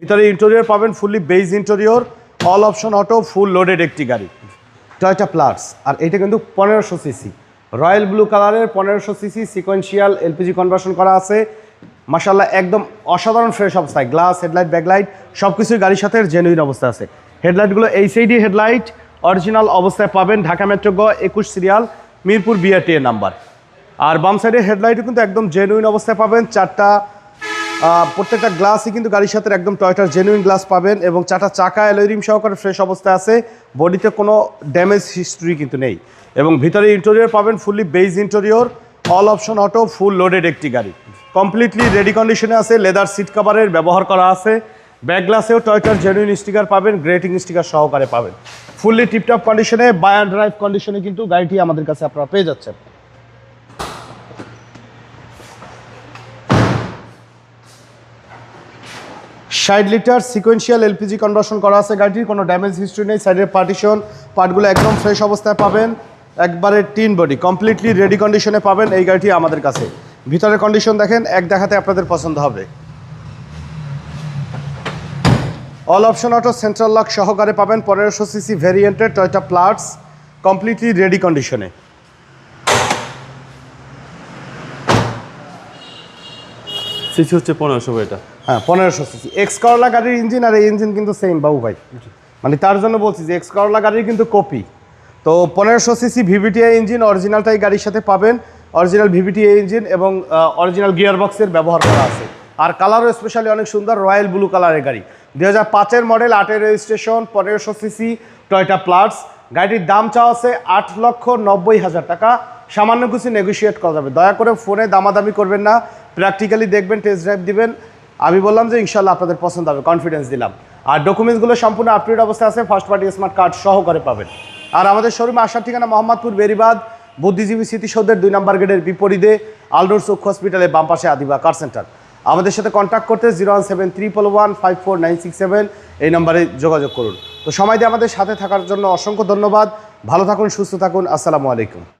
ভিতরে ইন্টেরিয়র পাবেন fully beige interior, all option auto, full loaded একটি গাড়ি টয়োটা প্লাস। আর এটা কিন্তু 1500 সিসি রয়্যাল ব্লু কালারের 1500 সিসি সিকোয়েন্সিয়াল এলপিজি কনভার্সন করা আছে। মাশাআল্লাহ একদম অসাধারণ ফ্রেশ অবস্থায়, গ্লাস হেডলাইট ব্যাকলাইট সব কিছুই গাড়ির সাথে জেনুইন অবস্থায় আছে। হেডলাইটগুলো এইচআইডি হেডলাইট অরিজিনাল অবস্থায় পাবেন, ঢাকা মেট্রো গ 21 সিরিয়াল, মিরপুর বিআরটি এর নাম্বার। আর বাম সাইডের হেডলাইটও কিন্তু একদম জেনুইন অবস্থায় পাবেন, চারটা প্রত্যেকটা গ্লাসই কিন্তু গাড়ির সাথে একদম টয়োটার জেনুইন গ্লাস পাবেন এবং চারটা চাকা অ্যালয় রিম সহকারে ফ্রেশ অবস্থায় আছে। বডিতে কোনো ড্যামেজ হিস্ট্রি কিন্তু নেই এবং ভিতরে ইন্টেরিয়র পাবেন fully beige interior, all option auto, full loaded একটি গাড়ি কমপ্লিটলি রেডি কন্ডিশনে আছে। লেদার সিট কভারের ব্যবহার করা আছে। ব্যাক গ্লাসেও টয়োটার জেনুইন স্টিকার পাবেন, গ্রেটিং স্টিকার সহকারে পাবেন। ফুললি টিপটপ কন্ডিশনে, বাই অ্যান্ড ড্রাইভ কন্ডিশনে কিন্তু গাড়িটি আমাদের কাছে আপনারা পেয়ে যাচ্ছেন। ষাট লিটার সিকোয়েন্সিয়াল এলপিজি কনভার্সন করা আছে গাড়িটির, কোনো ড্যামেজ হিস্ট্রি নেই। সাইডের পার্টিশন পার্টগুলো একদম ফ্রেশ অবস্থায় পাবেন, একবারে টিন বডি কমপ্লিটলি রেডি কন্ডিশনে পাবেন এই গাড়িটি আমাদের কাছে। ভিতরের কন্ডিশন দেখেন, এক দেখাতে আপনাদের পছন্দ হবে। All option auto central lock সহকারে পাবেন 1500 সিসি ভেরিয়েন্টের টয়োটা প্লাস, কমপ্লিটলি রেডি কন্ডিশনে। সিসি হচ্ছে 1500 এটা। হ্যাঁ 1500 সিসি এক্স করলা গাড়ির ইঞ্জিন, আর এই ইঞ্জিন কিন্তু সেম বাবু ভাই, মানে তার জন্য বলছি যে এক্স করলা গাড়ির কিন্তু কপি। তো 1500 সিসি ভিভিটিআই ইঞ্জিন অরিজিনালটাই গাড়ির সাথে পাবেন, অরিজিনাল ভিভিটিআই ইঞ্জিন এবং অরিজিনাল গিয়ার বক্সের ব্যবহার করা আছে। আর কালারও স্পেশালি অনেক সুন্দর, রয়্যাল ব্লু কালারের গাড়ি, 2005-এর মডেল, 8-এর রেজিস্ট্রেশন, 1500 সিসি টয়োটা প্লাস। গাড়িটির দাম চাওয়া আছে 8,90,000 টাকা, সামান্য কিছু নেগোশিয়েট করা যাবে। দয়া করে ফোনে দামাদামি করবেন না, প্র্যাকটিক্যালি দেখবেন, টেস্ট ড্রাইভ দিবেন। আমি বললাম যে ইনশাল্লাহ আপনাদের পছন্দ হবে, কনফিডেন্স দিলাম। আর ডকুমেন্টসগুলো সম্পূর্ণ আপডেট অবস্থায় আছে, ফার্স্ট পার্টি স্মার্ট কার্ড সহকারে পাবেন। আর আমাদের শোরুমে আসার ঠিকানা মোহাম্মদপুর বেরিবাদ বুদ্ধিজীবী স্মৃতিসৌধের 2 নম্বর গেটের বিপরীতে আলডোর চক্ষু হসপিটালের বাম পাশে আদিবা কার সেন্টার। আমাদের সাথে কন্ট্যাক্ট করতে 01731154967 এই নম্বরে যোগাযোগ করুন। তো সময় দিয়ে আমাদের সাথে থাকার জন্য অসংখ্য ধন্যবাদ। ভালো থাকুন, সুস্থ থাকুন, আসসালামু আলাইকুম।